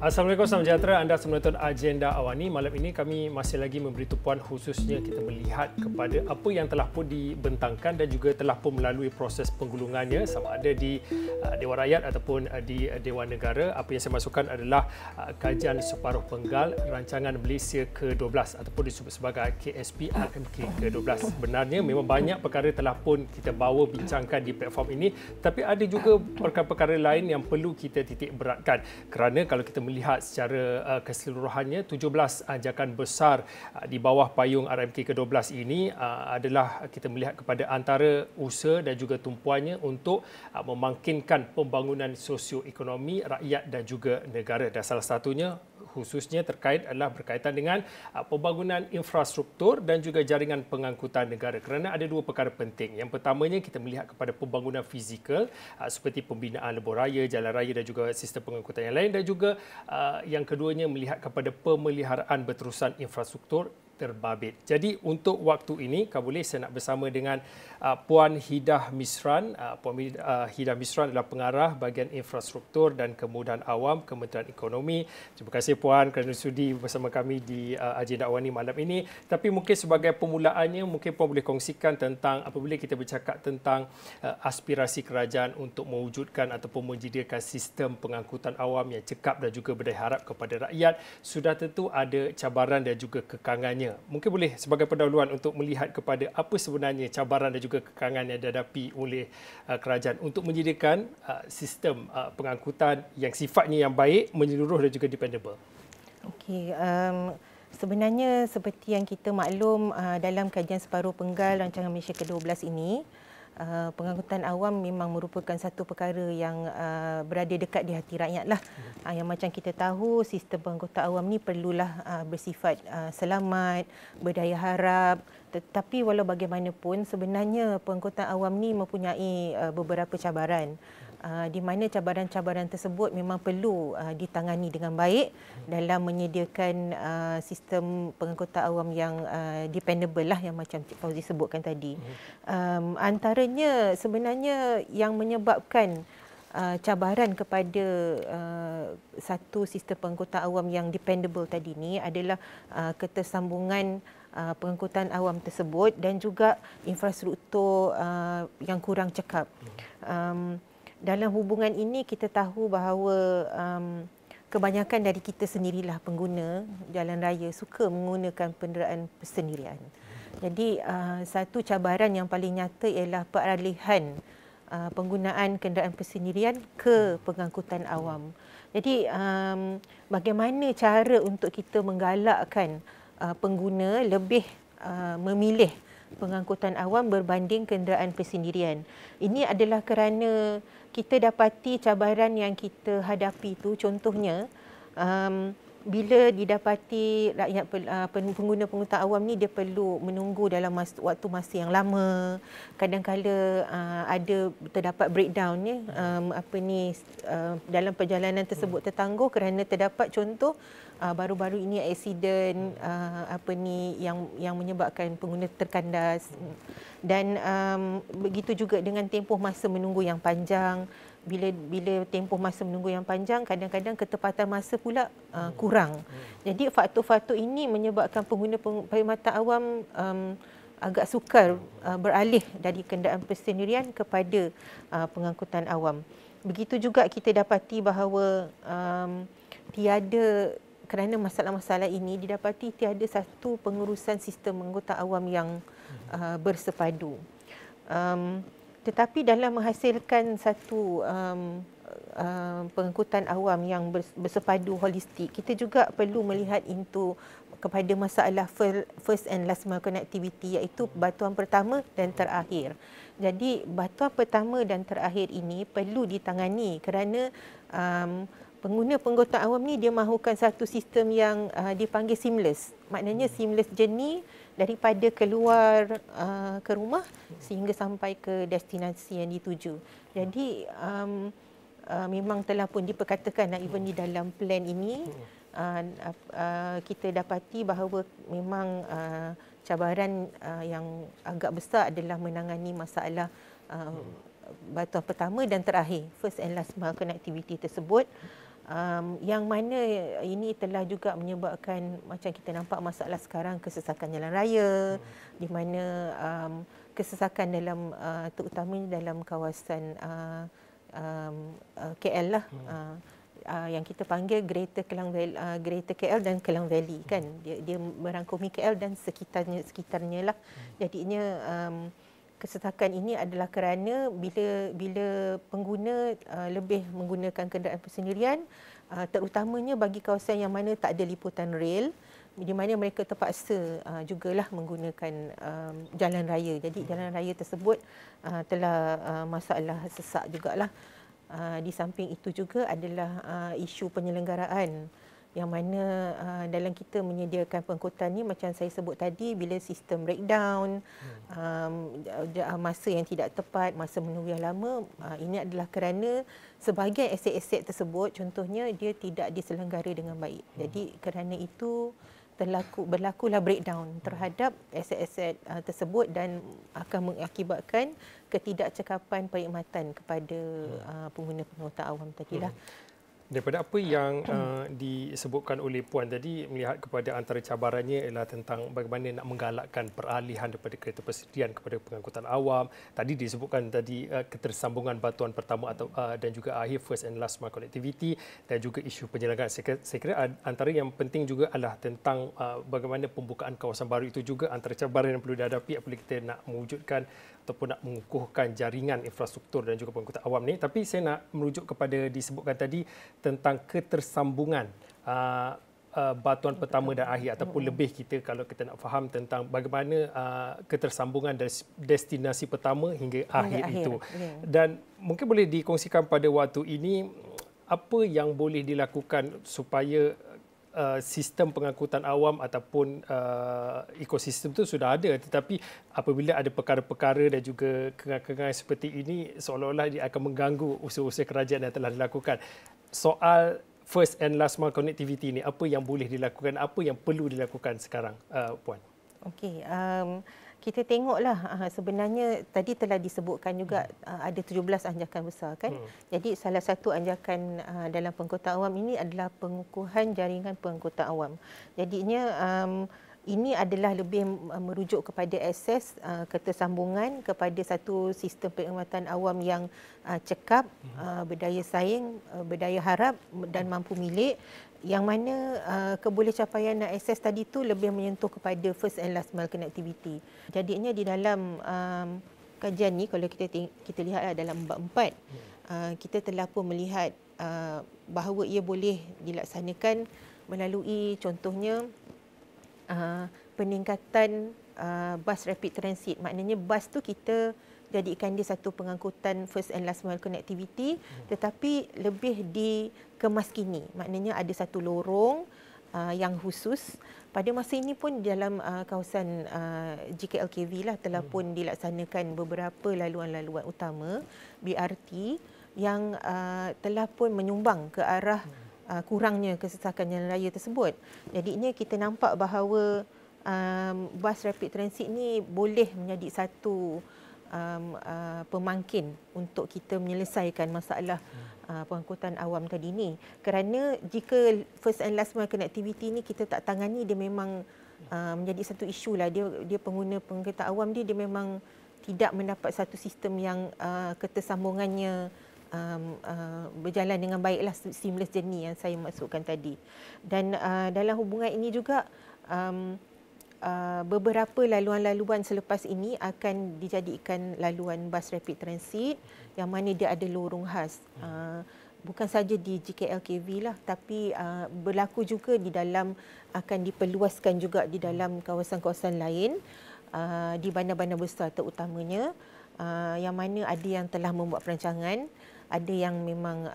Assalamualaikum, salam sejahtera. Anda menonton Agenda Awani. Malam ini kami masih lagi memberi tumpuan khususnya kita melihat kepada apa yang telah pun dibentangkan dan juga telah pun melalui proses penggulungannya sama ada di Dewan Rakyat ataupun di Dewan Negara. Apa yang saya masukkan adalah kajian separuh penggal rancangan Malaysia ke-12 ataupun disebut sebagai KSP RMK ke-12. Sebenarnya memang banyak perkara telah pun kita bawa bincangkan di platform ini, tapi ada juga perkara-perkara lain yang perlu kita titik beratkan kerana kalau kita melihat secara keseluruhannya 17 ajakan besar di bawah payung RMK ke-12 ini adalah kita melihat kepada antara usaha dan juga tumpuannya untuk memangkinkan pembangunan sosioekonomi rakyat dan juga negara, dan salah satunya khususnya adalah berkaitan dengan pembangunan infrastruktur dan juga jaringan pengangkutan negara, kerana ada dua perkara penting. Yang pertamanya kita melihat kepada pembangunan fizikal seperti pembinaan lebuh raya, jalan raya dan juga sistem pengangkutan yang lain, dan juga yang keduanya melihat kepada pemeliharaan berterusan infrastruktur terbabit. Jadi untuk waktu ini, kalau boleh saya nak bersama dengan Puan Hidah Misran. Puan Hidah Misran adalah pengarah bahagian infrastruktur dan kemudahan awam Kementerian Ekonomi. Terima kasih Puan kerana sudi bersama kami di Agenda Awani malam ini. Tapi mungkin sebagai permulaannya, mungkin Puan boleh kongsikan tentang apabila kita bercakap tentang aspirasi kerajaan untuk mewujudkan ataupun menyediakan sistem pengangkutan awam yang cekap dan juga berdaya harap kepada rakyat, sudah tentu ada cabaran dan juga kekangannya. Mungkin boleh sebagai pendahuluan untuk melihat kepada apa sebenarnya cabaran dan juga kekangan yang dihadapi oleh kerajaan untuk menyediakan sistem pengangkutan yang sifatnya yang baik, menyeluruh dan juga dependable. Okey, sebenarnya seperti yang kita maklum dalam kajian separuh penggal rancangan Malaysia ke-12 ini, pengangkutan awam memang merupakan satu perkara yang berada dekat di hati rakyat lah. Yang macam kita tahu, sistem pengangkutan awam ni perlulah bersifat selamat, berdaya harap. Tetapi walau bagaimanapun, sebenarnya pengangkutan awam ni mempunyai beberapa cabaran. Di mana cabaran-cabaran tersebut memang perlu ditangani dengan baik dalam menyediakan sistem pengangkutan awam yang dependable lah, yang macam Cik Fauzi sebutkan tadi. Antaranya sebenarnya yang menyebabkan cabaran kepada satu sistem pengangkutan awam yang dependable tadi ni adalah ketersambungan pengangkutan awam tersebut dan juga infrastruktur yang kurang cekap. Dalam hubungan ini kita tahu bahawa kebanyakan dari kita sendirilah pengguna jalan raya suka menggunakan kenderaan persendirian. Jadi satu cabaran yang paling nyata ialah peralihan penggunaan kenderaan persendirian ke pengangkutan awam. Jadi bagaimana cara untuk kita menggalakkan pengguna lebih memilih pengangkutan awam berbanding kenderaan persendirian. Ini adalah kerana kita dapati cabaran yang kita hadapi itu, contohnya bila didapati rakyat pengguna pengangkutan awam ni dia perlu menunggu dalam waktu masa yang lama, kadang-kala ada terdapat breakdown ya, dalam perjalanan tersebut tertangguh kerana terdapat contoh baru-baru ini aksiden yang menyebabkan pengguna terkandas, dan begitu juga dengan tempoh masa menunggu yang panjang. Bila tempoh masa menunggu yang panjang, kadang-kadang ketepatan masa pula kurang. Jadi faktor-faktor ini menyebabkan pengguna perkhidmatan awam agak sukar beralih dari kenderaan persendirian kepada pengangkutan awam. Begitu juga kita dapati bahawa kerana masalah-masalah ini didapati tiada satu pengurusan sistem pengangkutan awam yang bersepadu. Tetapi dalam menghasilkan satu pengangkutan awam yang bersepadu holistik, kita juga perlu melihat kepada masalah first and last mile connectivity, iaitu batuan pertama dan terakhir. Jadi batuan pertama dan terakhir ini perlu ditangani kerana pengguna pengangkutan awam ni dia mahukan satu sistem yang dipanggil seamless. Maknanya seamless journey daripada keluar ke rumah sehingga sampai ke destinasi yang dituju. Jadi memang telah pun diperkatakan even di dalam plan ini kita dapati bahawa memang cabaran yang agak besar adalah menangani masalah batuan pertama dan terakhir, first and last mile connectivity tersebut. yang mana ini telah juga menyebabkan macam kita nampak masalah sekarang kesesakan jalan raya, di mana kesesakan dalam terutamanya dalam kawasan KL lah, yang kita panggil Greater KL dan Klang Valley kan, dia merangkumi KL dan sekitarnya lah. Jadinya kesesakan ini adalah kerana bila pengguna lebih menggunakan kenderaan persendirian, terutamanya bagi kawasan yang mana tak ada liputan rel, di mana mereka terpaksa jugalah menggunakan jalan raya. Jadi jalan raya tersebut telah masalah sesak jugalah. Di samping itu juga adalah isu penyelenggaraan, yang mana dalam kita menyediakan pengangkutan ni macam saya sebut tadi, bila sistem breakdown, masa yang tidak tepat, masa menunggu yang lama, ini adalah kerana sebahagian aset-aset tersebut contohnya dia tidak diselenggara dengan baik. Jadi kerana itu berlakulah breakdown terhadap aset-aset tersebut dan akan mengakibatkan ketidakcekapan perkhidmatan kepada pengguna pengangkutan awam tadilah. Daripada apa yang disebutkan oleh Puan tadi, melihat kepada antara cabarannya ialah tentang bagaimana nak menggalakkan peralihan daripada kereta persendirian kepada pengangkutan awam. Tadi disebutkan tadi ketersambungan batuan pertama atau dan juga akhir first and last mile connectivity, dan juga isu penyelenggaraan. Saya kira antara yang penting juga adalah tentang bagaimana pembukaan kawasan baru itu juga antara cabaran yang perlu dihadapi apabila kita nak mewujudkan ataupun nak mengukuhkan jaringan infrastruktur dan juga pengangkutan awam ni. Tapi saya nak merujuk kepada disebutkan tadi tentang ketersambungan batuan pertama dan akhir, ataupun lebih kita kalau kita nak faham tentang bagaimana ketersambungan dari destinasi pertama hingga akhir itu. Dan mungkin boleh dikongsikan pada waktu ini apa yang boleh dilakukan supaya sistem pengangkutan awam ataupun ekosistem itu sudah ada, tetapi apabila ada perkara-perkara dan juga kengan-kengan seperti ini, seolah-olah dia akan mengganggu usaha-usaha kerajaan yang telah dilakukan. Soal first and last mile connectivity ini, apa yang boleh dilakukan, apa yang perlu dilakukan sekarang, Puan? Okey, kita tengoklah, sebenarnya tadi telah disebutkan juga ada 17 anjakan besar kan. Jadi salah satu anjakan dalam pengangkutan awam ini adalah pengukuhan jaringan pengangkutan awam. Jadinya ini adalah lebih merujuk kepada akses ketersambungan kepada satu sistem perkhidmatan awam yang cekap, berdaya saing, berdaya harap dan mampu milik, yang mana kebolehcapaian dan akses tadi tu lebih menyentuh kepada first and last mile connectivity. Jadinya di dalam kajian ni, kalau kita lihat dalam bab 4, kita telah pun melihat bahawa ia boleh dilaksanakan melalui contohnya peningkatan bus rapid transit. Maknanya bus tu kita jadikan dia satu pengangkutan first and last mile connectivity, tetapi lebih dikemaskini. Maknanya ada satu lorong yang khusus. Pada masa ini pun dalam kawasan GKLKV lah telah pun dilaksanakan beberapa laluan-laluan utama BRT yang telah pun menyumbang ke arah kurangnya kesesakan jalan raya tersebut. Jadi ini kita nampak bahawa bus rapid transit ni boleh menjadi satu pemangkin untuk kita menyelesaikan masalah pengangkutan awam tadi ni. Kerana jika first and last mile connectivity ni kita tak tangani, dia memang menjadi satu isu lah. Dia pengguna pengangkutan awam dia memang tidak mendapat satu sistem yang ketersambungannya berjalan dengan baiklah, seamless journey yang saya maksudkan tadi. Dan dalam hubungan ini juga beberapa laluan-laluan selepas ini akan dijadikan laluan bus rapid transit yang mana dia ada lorong khas. Bukan saja di GKLKV lah, tapi berlaku juga di dalam, akan diperluaskan juga di dalam kawasan-kawasan lain di bandar-bandar besar terutamanya, yang mana ada yang telah membuat perancangan, ada yang memang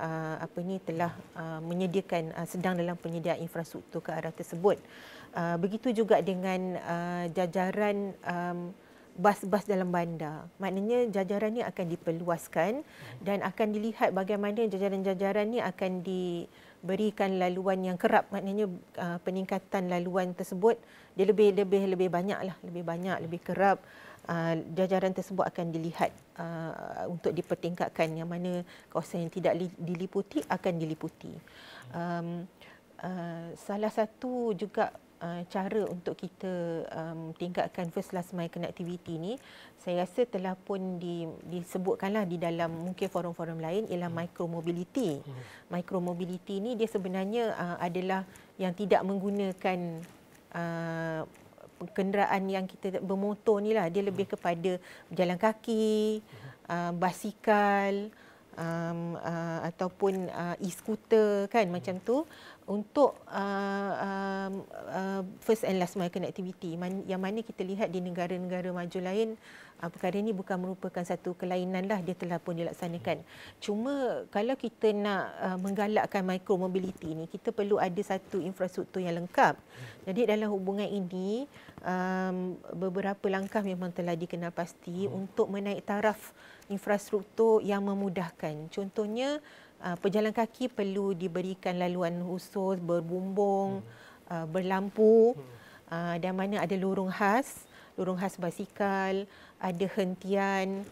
telah menyediakan, sedang dalam penyediaan infrastruktur ke arah tersebut. Begitu juga dengan jajaran bas-bas dalam bandar. Maknanya jajaran ini akan diperluaskan dan akan dilihat bagaimana jajaran-jajaran ini akan diberikan laluan yang kerap. Maknanya peningkatan laluan tersebut dia lebih banyak lah, lebih banyak, lebih kerap, jajaran tersebut akan dilihat untuk dipertingkatkan, yang mana kawasan yang tidak diliputi akan diliputi. Salah satu juga cara untuk kita tingkatkan first last mile connectivity ni, saya rasa telah pun disebutkanlah di dalam mungkin forum-forum lain, ialah micromobility. Micromobility ni dia sebenarnya adalah yang tidak menggunakan kenderaan yang kita bermotor ni lah. Dia lebih kepada berjalan kaki, basikal, ataupun e-scooter kan, macam tu, untuk first and last mile connectivity, yang mana kita lihat di negara-negara maju lain perkara ini bukan merupakan satu kelainan lah, dia telah pun dilaksanakan. Cuma kalau kita nak menggalakkan micromobility ni, kita perlu ada satu infrastruktur yang lengkap. Jadi dalam hubungan ini beberapa langkah memang telah dikenal pasti untuk menaik taraf infrastruktur yang memudahkan. Contohnya, pejalan kaki perlu diberikan laluan khusus, berbumbung, berlampu, dan mana ada lorong khas basikal, ada hentian,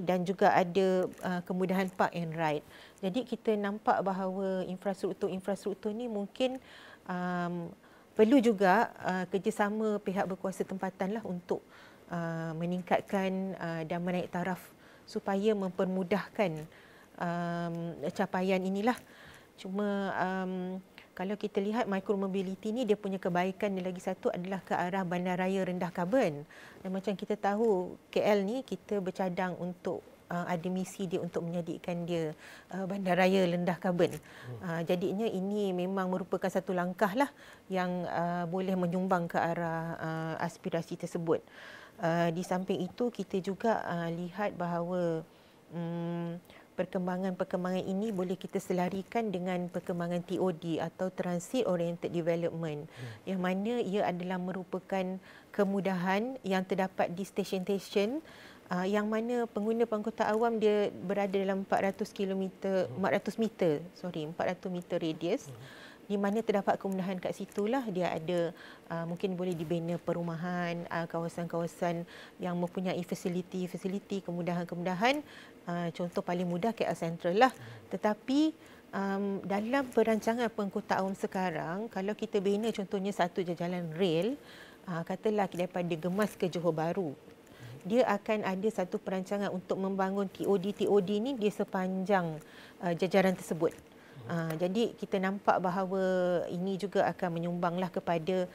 dan juga ada kemudahan park and ride. Jadi kita nampak bahawa infrastruktur ni mungkin perlu juga kerjasama pihak berkuasa tempatan lah untuk meningkatkan dan menaik taraf supaya mempermudahkan capaian inilah. Cuma kalau kita lihat micromobility ni, dia punya kebaikan lagi satu adalah ke arah bandaraya rendah karbon. Dan macam kita tahu, KL ni kita bercadang untuk ada misi dia untuk menjadikan dia bandaraya rendah karbon. Jadinya ini memang merupakan satu langkah lah yang boleh menyumbang ke arah aspirasi tersebut. Di samping itu, kita juga lihat bahawa perkembangan ini boleh kita selarikan dengan perkembangan TOD atau Transit Oriented Development, yang mana ia adalah merupakan kemudahan yang terdapat di stesen-stesen yang mana pengguna pengangkutan awam dia berada dalam 400 meter radius, di mana terdapat kemudahan kat situlah dia ada mungkin boleh dibina perumahan, kawasan-kawasan yang mempunyai fasiliti kemudahan-kemudahan. Contoh paling mudah KL Central lah. Tetapi dalam perancangan pengangkutan awam sekarang, kalau kita bina contohnya satu jalan rel, katalah daripada Gemas ke Johor Bahru, dia akan ada satu perancangan untuk membangun TOD ni di sepanjang jajaran tersebut. Jadi kita nampak bahawa ini juga akan menyumbanglah kepada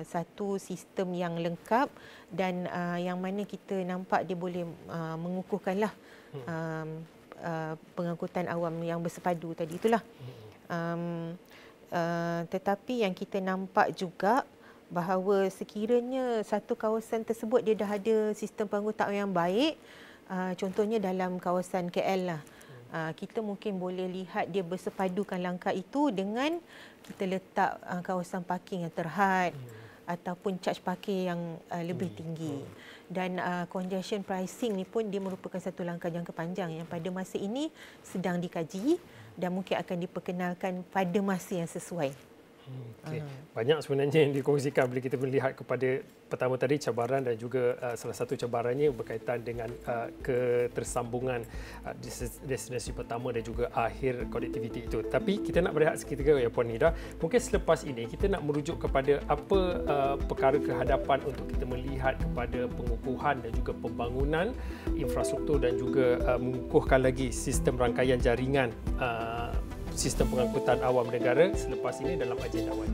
satu sistem yang lengkap dan yang mana kita nampak dia boleh mengukuhkanlah pengangkutan awam yang bersepadu tadi itulah. Tetapi yang kita nampak juga bahawa sekiranya satu kawasan tersebut dia dah ada sistem pengangkutan yang baik, contohnya dalam kawasan KL lah, kita mungkin boleh lihat dia bersepadukan langkah itu dengan kita letak kawasan parking yang terhad ataupun charge parking yang lebih tinggi. Dan congestion pricing ni pun dia merupakan satu langkah jangka panjang yang pada masa ini sedang dikaji dan mungkin akan diperkenalkan pada masa yang sesuai. Okay. Banyak sebenarnya yang dikongsikan bila kita melihat kepada pertama tadi cabaran dan juga salah satu cabarannya berkaitan dengan ketersambungan destinasi pertama dan juga akhir konektiviti itu. Tapi kita nak berehat seketika ya Puan Nida. Mungkin selepas ini kita nak merujuk kepada apa perkara kehadapan untuk kita melihat kepada pengukuhan dan juga pembangunan infrastruktur dan juga mengukuhkan lagi sistem rangkaian jaringan sistem pengangkutan awam negara selepas ini dalam agenda awal.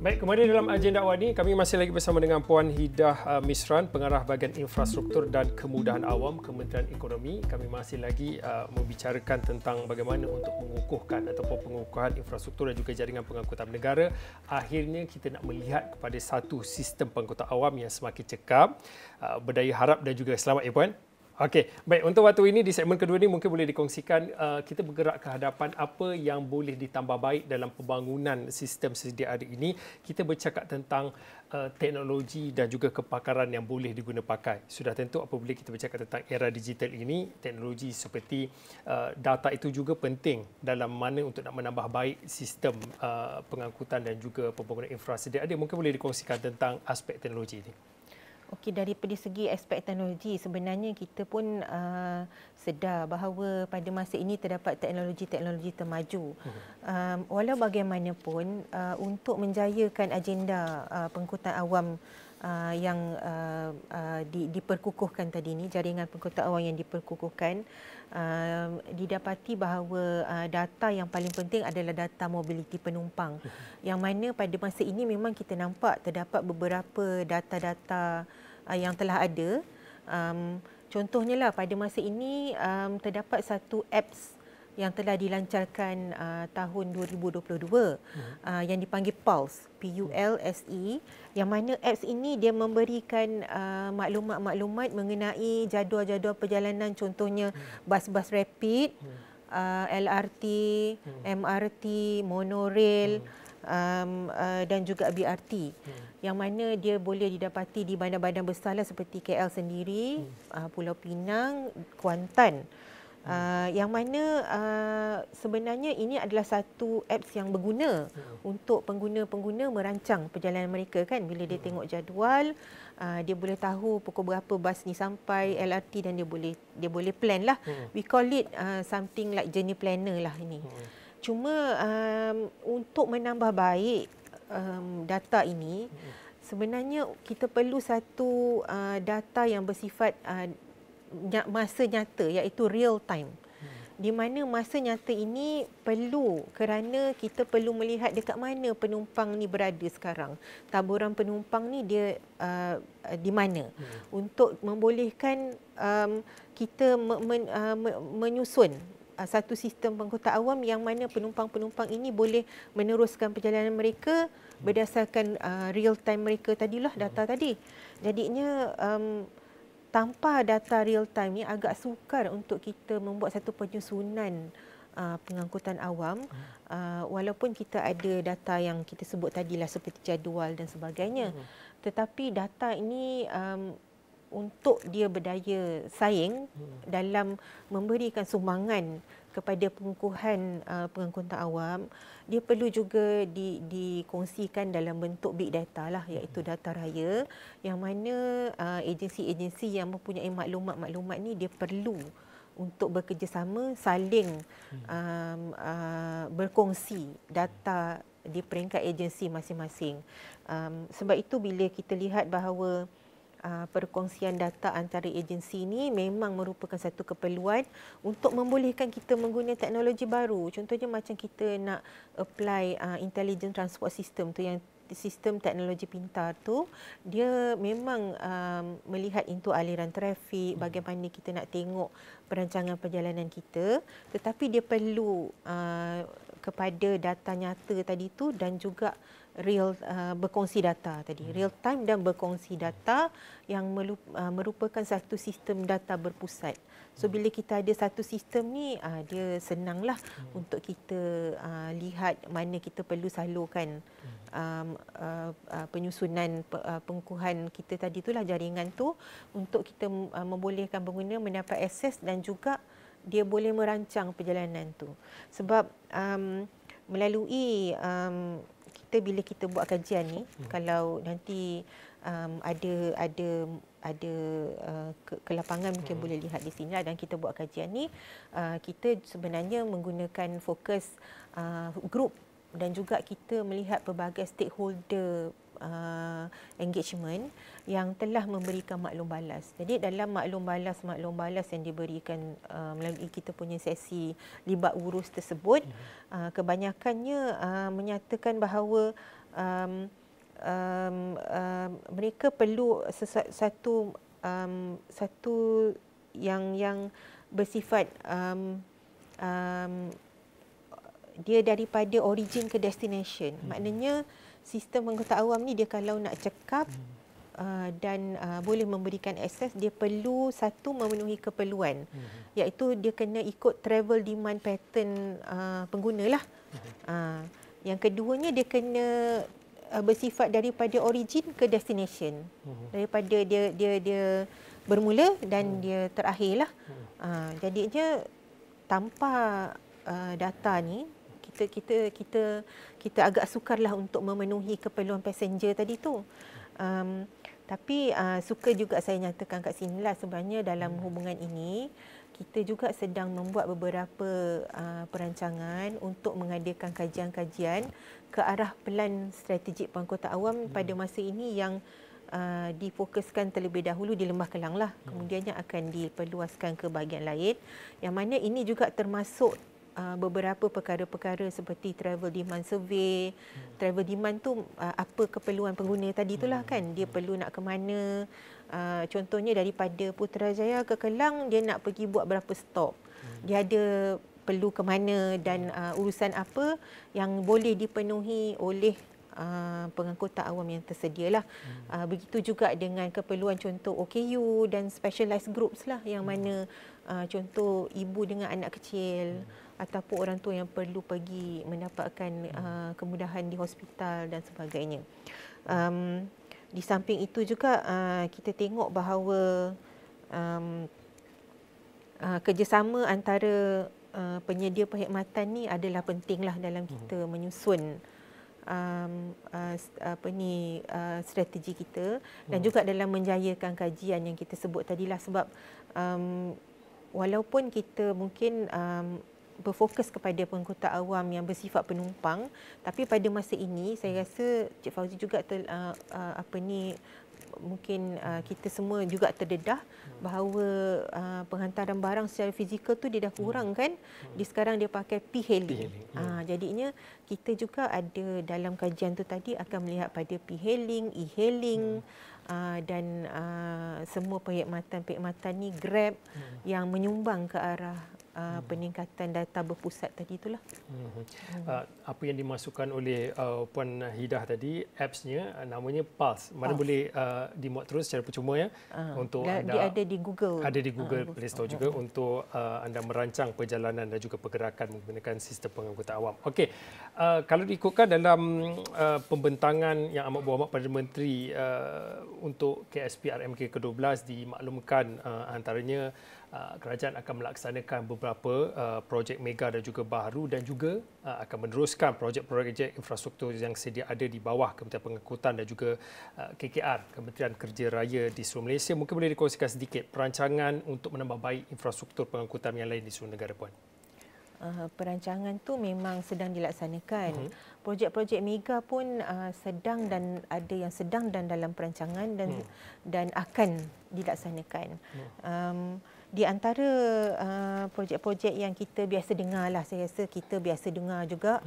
Baik, kembali dalam agenda awal ini, kami masih lagi bersama dengan Puan Hidah Misran, Pengarah Bahagian Infrastruktur dan Kemudahan Awam, Kementerian Ekonomi. Kami masih lagi membicarakan tentang bagaimana untuk mengukuhkan ataupun pengukuhan infrastruktur dan juga jaringan pengangkutan negara. Akhirnya kita nak melihat kepada satu sistem pengangkutan awam yang semakin cekap, berdaya harap dan juga selamat ya Puan. Okey, baik. Untuk waktu ini di segmen kedua ini mungkin boleh dikongsikan kita bergerak ke hadapan apa yang boleh ditambah baik dalam pembangunan sistem sedia ada ini. Kita bercakap tentang teknologi dan juga kepakaran yang boleh diguna pakai. Sudah tentu apabila kita bercakap tentang era digital ini, teknologi seperti data itu juga penting dalam mana untuk nak menambah baik sistem pengangkutan dan juga pembangunan infrastruktur sedia ada. Mungkin boleh dikongsikan tentang aspek teknologi ini. Okey, daripada segi aspek teknologi, sebenarnya kita pun sedar bahawa pada masa ini terdapat teknologi-teknologi termaju. Walau bagaimanapun, untuk menjayakan agenda pengangkutan awam yang diperkukuhkan tadi ini, jaringan pengangkutan awam yang diperkukuhkan, didapati bahawa data yang paling penting adalah data mobiliti penumpang. Yang mana pada masa ini memang kita nampak terdapat beberapa data-data yang telah ada. Contohnya lah pada masa ini terdapat satu apps yang telah dilancarkan tahun 2022 yang dipanggil Pulse, PULSE, yang mana apps ini dia memberikan maklumat-maklumat mengenai jadual-jadual perjalanan, contohnya bas-bas rapid, LRT, MRT, monorail, dan juga BRT, yang mana dia boleh didapati di bandar-bandar besar lah seperti KL sendiri, Pulau Pinang, Kuantan. Yang mana sebenarnya ini adalah satu apps yang berguna untuk pengguna-pengguna merancang perjalanan mereka kan. Bila dia tengok jadual, dia boleh tahu pukul berapa bas ni sampai LRT dan dia boleh plan lah. We call it something like journey planner lah ini. Cuma untuk menambah baik data ini, sebenarnya kita perlu satu data yang bersifat masa nyata, iaitu real time. Di mana masa nyata ini perlu kerana kita perlu melihat dekat mana penumpang ni berada sekarang. Taburan penumpang ni dia di mana. Untuk membolehkan kita menyusun satu sistem pengangkutan awam yang mana penumpang-penumpang ini boleh meneruskan perjalanan mereka berdasarkan real time mereka tadilah, data tadi. Jadinya tanpa data real time ni agak sukar untuk kita membuat satu penyusunan pengangkutan awam, walaupun kita ada data yang kita sebut tadilah seperti jadual dan sebagainya. Tetapi data ini untuk dia berdaya saing dalam memberikan sumbangan kepada pengukuhan pengangkutan awam, dia perlu juga dikongsikan dalam bentuk big data lah, iaitu data raya, yang mana agensi-agensi yang mempunyai maklumat-maklumat ni dia perlu untuk bekerjasama, saling berkongsi data di peringkat agensi masing-masing. Sebab itu bila kita lihat bahawa perkongsian data antara agensi ini memang merupakan satu keperluan untuk membolehkan kita menggunakan teknologi baru. Contohnya macam kita nak apply intelligent transport system tu, yang sistem teknologi pintar tu, dia memang melihat into aliran trafik, bagaimana kita nak tengok perancangan perjalanan kita, tetapi dia perlu kepada data nyata tadi tu dan juga real berkongsi data tadi, real time dan berkongsi data yang merupakan satu sistem data berpusat. So bila kita ada satu sistem ni, dia senanglah untuk kita lihat mana kita perlu salurkan penyusunan pengukuhan kita tadi itulah, jaringan tu, untuk kita membolehkan pengguna mendapat akses dan juga dia boleh merancang perjalanan tu. Sebab melalui bila kita buat kajian ni, kalau nanti ada ke lapangan mungkin boleh lihat di sini, dan kita buat kajian ni, kita sebenarnya menggunakan fokus group dan juga kita melihat pelbagai stakeholder engagement yang telah memberikan maklum balas. Jadi dalam maklum balas yang diberikan melalui kita punya sesi libat urus tersebut, kebanyakannya menyatakan bahawa mereka perlu satu yang bersifat dia daripada origin ke destination. Maknanya sistem pengangkutan awam ni dia kalau nak cekap dan boleh memberikan akses, dia perlu satu memenuhi keperluan, iaitu dia kena ikut travel demand pattern pengguna lah. Yang keduanya dia kena bersifat daripada origin ke destination, daripada dia bermula dan dia terakhir lah. Jadinya tanpa data ni kita agak sukarlah untuk memenuhi keperluan passenger tadi tu. Tapi suka juga saya nyatakan kat sinilah, sebenarnya dalam hubungan ini kita juga sedang membuat beberapa perancangan untuk mengadakan kajian-kajian ke arah pelan strategik pengangkutan awam pada masa ini yang difokuskan terlebih dahulu di Lembah Kelang lah. Kemudiannya akan diperluaskan ke bahagian lain, yang mana ini juga termasuk beberapa perkara-perkara seperti travel demand survey. Travel demand tu apa keperluan pengguna tadi itulah kan, dia perlu nak ke mana. Contohnya daripada Putrajaya ke Kelang, dia nak pergi buat berapa stop, dia ada perlu ke mana, dan urusan apa yang boleh dipenuhi oleh pengangkutan awam yang tersedia lah. Begitu juga dengan keperluan contoh OKU dan specialized groups lah, yang mana contoh ibu dengan anak kecil ataupun orang tua yang perlu pergi mendapatkan kemudahan di hospital dan sebagainya. Di samping itu juga kita tengok bahawa kerjasama antara penyedia perkhidmatan ni adalah pentinglah dalam kita menyusun strategi kita, dan juga dalam menjayakan kajian yang kita sebut tadilah. Sebab walaupun kita mungkin berfokus kepada pengangkutan awam yang bersifat penumpang, tapi pada masa ini saya rasa Cik Fauzi juga mungkin kita semua juga terdedah bahawa penghantaran barang secara fizikal tu dia dah kurang kan. Sekarang dia pakai P-hailing. Jadinya kita juga ada dalam kajian tu tadi akan melihat pada P-hailing, e-hailing, dan semua perkhidmatan ni Grab yang menyumbang ke arah peningkatan data berpusat tadi itulah. Apa yang dimasukkan oleh Puan Hidah tadi, apps-nya namanya Pulse. Mana boleh dimuat terus secara percuma ya, untuk dia ada di Google. Ada di Google Play Store juga untuk anda merancang perjalanan dan juga pergerakan menggunakan sistem pengangkutan awam. Okey, kalau diikutkan dalam pembentangan yang amat berhormat Perdana Menteri untuk KSP RMK ke-12 dimaklumkan antaranya kerajaan akan melaksanakan beberapa projek mega dan juga baru, dan juga akan meneruskan projek-projek infrastruktur yang sedia ada di bawah Kementerian Pengangkutan dan juga KKR, Kementerian Kerja Raya di seluruh Malaysia. Mungkin boleh dikongsikan sedikit perancangan untuk menambah baik infrastruktur pengangkutan yang lain di seluruh negara, Puan. Perancangan tu memang sedang dilaksanakan. Projek-projek mega pun sedang, dan ada yang sedang dan dalam perancangan dan akan dilaksanakan. Di antara projek-projek yang kita biasa dengar lah, saya rasa kita biasa dengar juga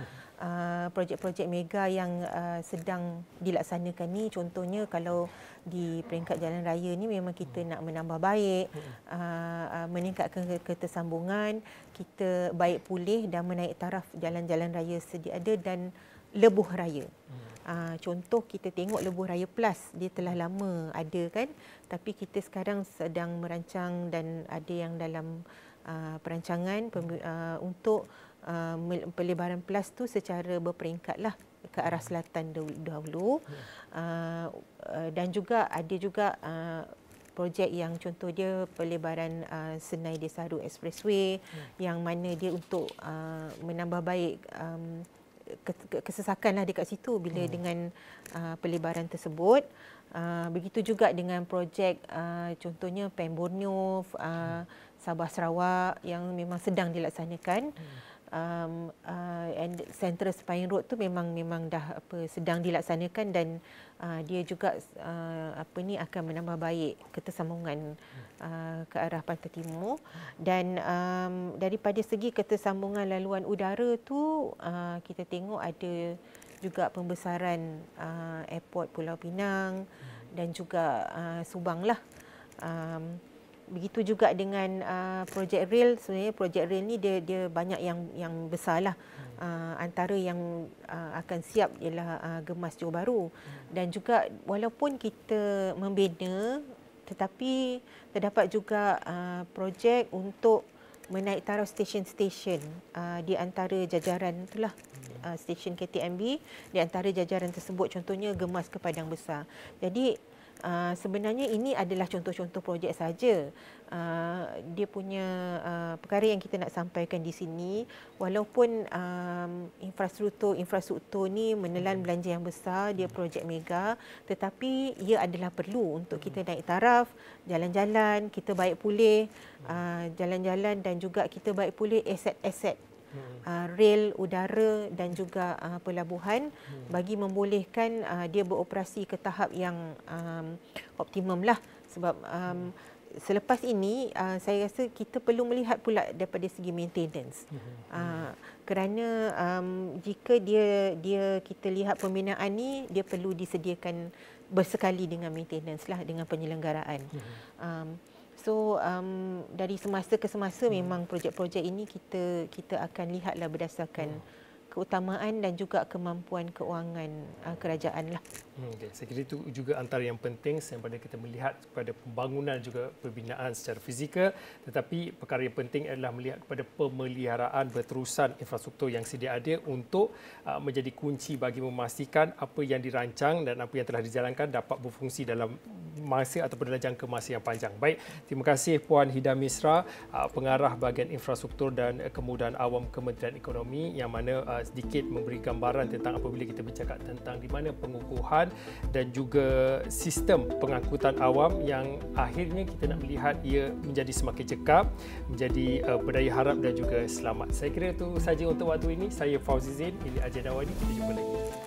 projek-projek mega yang sedang dilaksanakan ni. Contohnya kalau di peringkat jalan raya ni memang kita nak menambah baik, meningkatkan ketersambungan, kita baik pulih dan menaik taraf jalan-jalan raya sedia ada dan lebuh raya. Contoh kita tengok Lebuh Raya Plus, dia telah lama ada kan, tapi kita sekarang sedang merancang dan ada yang dalam perancangan untuk pelebaran Plus tu secara berperingkat lah ke arah selatan dahulu. Dan juga ada juga projek yang contoh dia pelebaran Senai Desaru Expressway, yang mana dia untuk menambah baik kesesakan lah dekat situ bila dengan pelebaran tersebut. Begitu juga dengan projek contohnya Pen Borneo, Sabah Sarawak yang memang sedang dilaksanakan. And Central Sepayang Road tu memang dah sedang dilaksanakan, dan dia juga akan menambah baik ketersambungan ke arah pantai timur. Dan daripada segi ketersambungan laluan udara tu kita tengok ada juga pembesaran airport Pulau Pinang dan juga Subang lah. Begitu juga dengan projek rail. Sebenarnya projek rail ni dia banyak yang besar lah. Antara yang akan siap ialah Gemas Johor Bahru. Dan juga walaupun kita membina, tetapi terdapat juga projek untuk menaik taraf stesen-stesen di antara jajaran itulah stesen KTMB, di antara jajaran tersebut contohnya Gemas ke Padang Besar. Jadi sebenarnya ini adalah contoh-contoh projek saja. Dia punya perkara yang kita nak sampaikan di sini, walaupun infrastruktur ni menelan belanja yang besar, dia projek mega, tetapi ia adalah perlu untuk kita naik taraf, jalan-jalan, kita baik pulih jalan-jalan dan juga kita baik pulih aset-aset rel, udara dan juga pelabuhan bagi membolehkan dia beroperasi ke tahap yang optimum lah. Sebab selepas ini saya rasa kita perlu melihat pula daripada segi maintenance. Kerana jika kita lihat pembinaan ni, dia perlu disediakan bersekali dengan maintenance lah, dengan penyelenggaraan. So dari semasa ke semasa memang projek-projek ini kita akan lihatlah berdasarkan keutamaan dan juga kemampuan keuangan kerajaan lah. Okay. Saya kira itu juga antara yang penting daripada kita melihat kepada pembangunan juga pembinaan secara fizikal, tetapi perkara yang penting adalah melihat kepada pemeliharaan berterusan infrastruktur yang sedia ada untuk menjadi kunci bagi memastikan apa yang dirancang dan apa yang telah dijalankan dapat berfungsi dalam masa ataupun dalam jangka masa yang panjang. Baik, terima kasih Puan Hida Misra, pengarah bahagian infrastruktur dan kemudahan awam Kementerian Ekonomi, yang mana sedikit memberi gambaran tentang apabila kita bercakap tentang di mana pengukuhan dan juga sistem pengangkutan awam yang akhirnya kita nak melihat ia menjadi semakin cekap, menjadi berdaya harap dan juga selamat. Saya kira itu saja untuk waktu ini. Saya Fauzi Zain, ini Agenda Awani. Kita jumpa lagi.